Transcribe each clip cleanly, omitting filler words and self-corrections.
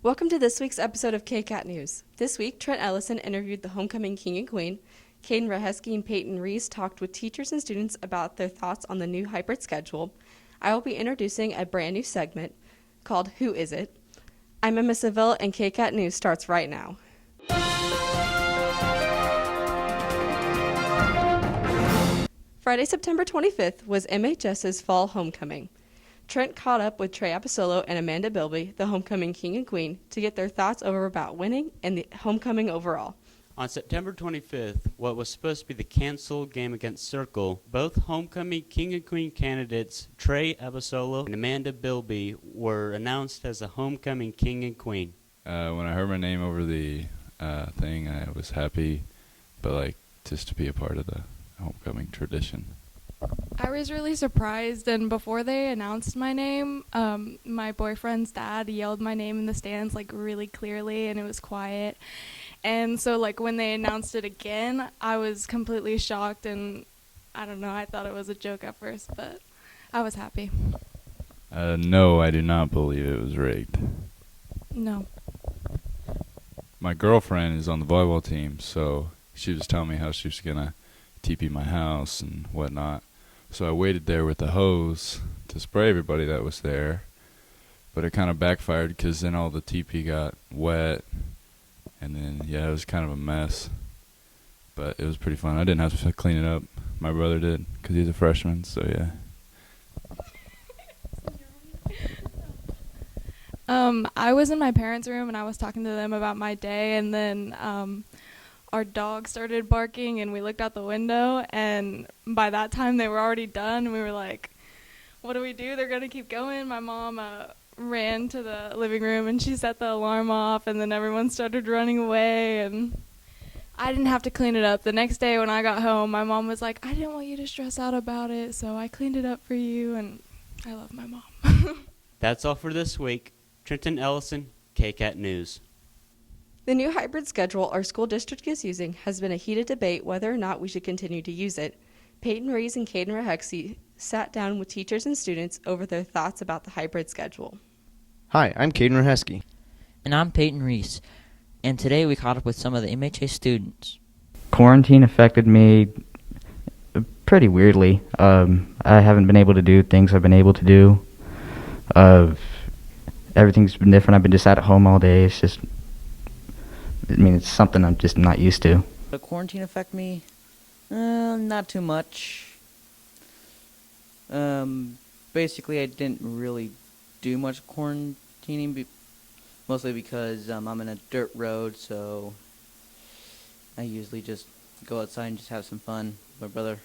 Welcome to this week's episode of KCAT News. This week, Trent Ellison interviewed the homecoming king and queen. Caden Rahesky and Peyton Reese talked with teachers and students about their thoughts on the new hybrid schedule. I will be introducing a brand new segment called Who Is It? I'm Emma Seville, and KCAT News starts right now. Friday, September 25th was MHS's fall homecoming. Trent caught up with Trey Apicillo and Amanda Bilby, the homecoming king and queen, to get their thoughts over about winning and the homecoming overall. On September 25th, what was supposed to be the canceled game against Circle, both homecoming king and queen candidates Trey Apicillo and Amanda Bilby were announced as the homecoming king and queen. When I heard my name over the thing, I was happy, but just to be a part of the homecoming tradition. I was really surprised, and before they announced my name, my boyfriend's dad yelled my name in the stands really clearly, and it was quiet. And so when they announced it again, I was completely shocked, and I don't know, I thought it was a joke at first, but I was happy. No, I do not believe it was rigged. No. My girlfriend is on the volleyball team, so she was telling me how she was going to TP my house and whatnot. So I waited there with the hose to spray everybody that was there, but it kind of backfired because then all the TP got wet, and then, it was kind of a mess, but it was pretty fun. I didn't have to clean it up. My brother did because he's a freshman, so yeah. I was in my parents' room, and I was talking to them about my day, and then our dog started barking, and we looked out the window, and by that time they were already done, and we were like, what do we do? They're going to keep going. My mom ran to the living room, and she set the alarm off, and then everyone started running away, and I didn't have to clean it up. The next day when I got home, my mom was like, I didn't want you to stress out about it, so I cleaned it up for you, and I love my mom. That's all for this week. Trenton Ellison, KCAT News. The new hybrid schedule our school district is using has been a heated debate whether or not we should continue to use it. Peyton Reese and Caden Rahesky sat down with teachers and students over their thoughts about the hybrid schedule. Hi, I'm Caden Rahesky. And I'm Peyton Reese, and today we caught up with some of the MHA students. Quarantine affected me pretty weirdly. I haven't been able to do things I've been able to do. Everything's been different. I've been just sat at home all day. It's something I'm just not used to. Did quarantine affect me? Not too much. Basically, I didn't really do much quarantining, mostly because I'm in a dirt road, so I usually just go outside and just have some fun with my brother.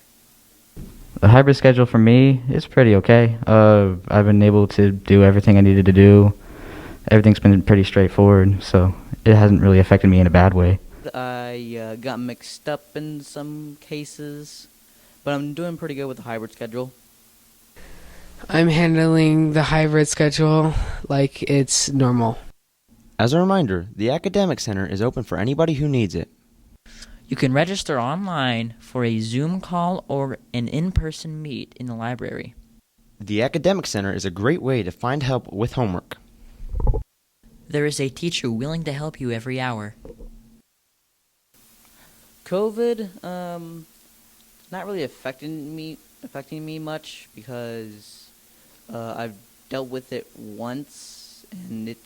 The hybrid schedule for me is pretty okay. I've been able to do everything I needed to do. Everything's been pretty straightforward, so it hasn't really affected me in a bad way. I got mixed up in some cases, but I'm doing pretty good with the hybrid schedule. I'm handling the hybrid schedule like it's normal. As a reminder, the Academic Center is open for anybody who needs it. You can register online for a Zoom call or an in-person meet in the library. The Academic Center is a great way to find help with homework. There is a teacher willing to help you every hour. COVID, not really affecting me much because I've dealt with it once, and it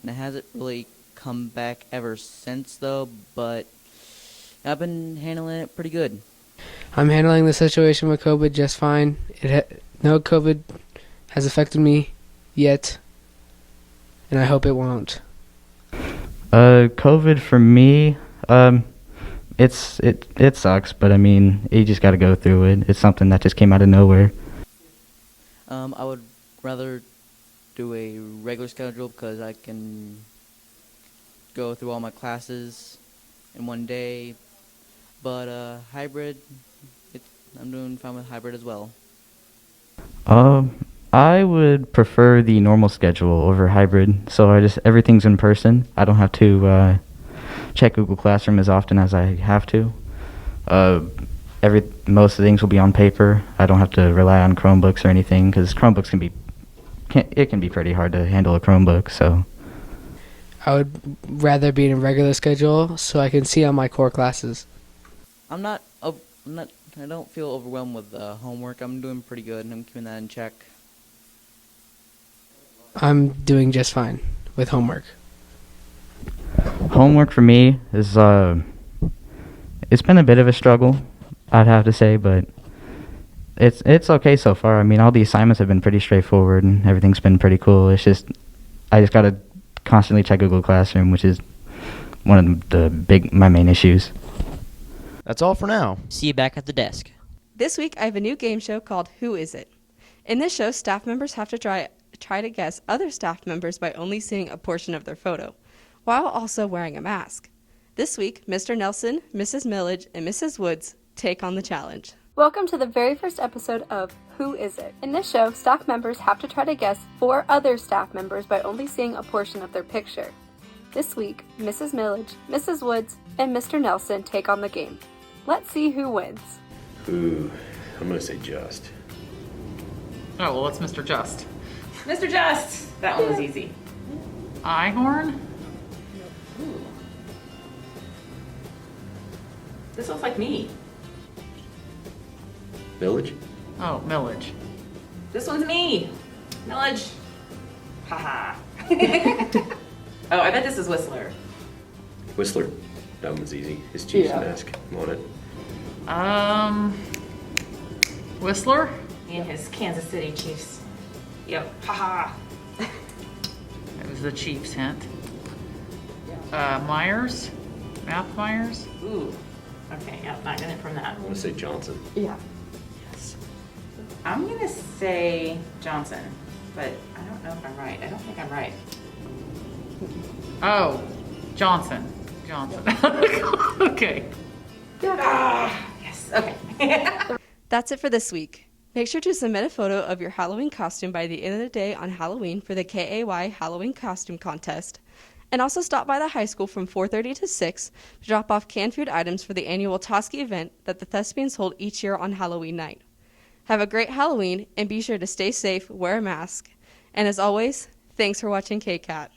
hasn't really come back ever since though, but I've been handling it pretty good. I'm handling the situation with COVID just fine. No COVID has affected me yet, and I hope it won't. COVID for me, it sucks, but you just got to go through it. It's something that just came out of nowhere. I would rather do a regular schedule because I can go through all my classes in one day, but hybrid, I'm doing fine with hybrid as well. I would prefer the normal schedule over hybrid, so everything's in person. I don't have to check Google Classroom as often as I have to. Most of the things will be on paper. I don't have to rely on Chromebooks or anything, because Chromebooks can be it can be pretty hard to handle a Chromebook. So I would rather be in a regular schedule so I can see on my core classes. I'm not. I don't feel overwhelmed with homework. I'm doing pretty good, and I'm keeping that in check. I'm doing just fine with homework. homework for me is it's been a bit of a struggle, I'd have to say, but it's okay so far. I mean, all the assignments have been pretty straightforward and everything's been pretty cool. It's just I just gotta constantly check Google Classroom, which is one of my main issues. That's all for now. See you back at the desk. This week, I have a new game show called Who Is It? In this show, staff members have to try to guess other staff members by only seeing a portion of their photo, while also wearing a mask. This week, Mr. Nelson, Mrs. Millage, and Mrs. Woods take on the challenge. Welcome to the very first episode of Who Is It? In this show, staff members have to try to guess 4 other staff members by only seeing a portion of their picture. This week, Mrs. Millage, Mrs. Woods, and Mr. Nelson take on the game. Let's see who wins. Ooh, I'm gonna say Just. Oh, well, it's Mr. Just. Mr. Just! That one was easy. Ihorn? Ooh. This looks like me. Village? Oh, Millage. This one's me. Millage. Haha. Oh, I bet this is Whistler. Whistler. That one's easy. His Chiefs mask. I'm on it. Whistler? And his Kansas City Chiefs. Yep. Haha. That was the Chiefs hint. Myers? Math Myers? Ooh. Okay, yep, not getting it from that. I want to say Johnson. Yeah. Yes. I'm going to say Johnson, but I don't know if I'm right. I don't think I'm right. Oh, Johnson. Okay. Yes, okay. That's it for this week. Make sure to submit a photo of your Halloween costume by the end of the day on Halloween for the KAY Halloween Costume Contest. And also stop by the high school from 4:30 to 6 to drop off canned food items for the annual Toski event that the Thespians hold each year on Halloween night. Have a great Halloween and be sure to stay safe, wear a mask. And as always, thanks for watching KCAT.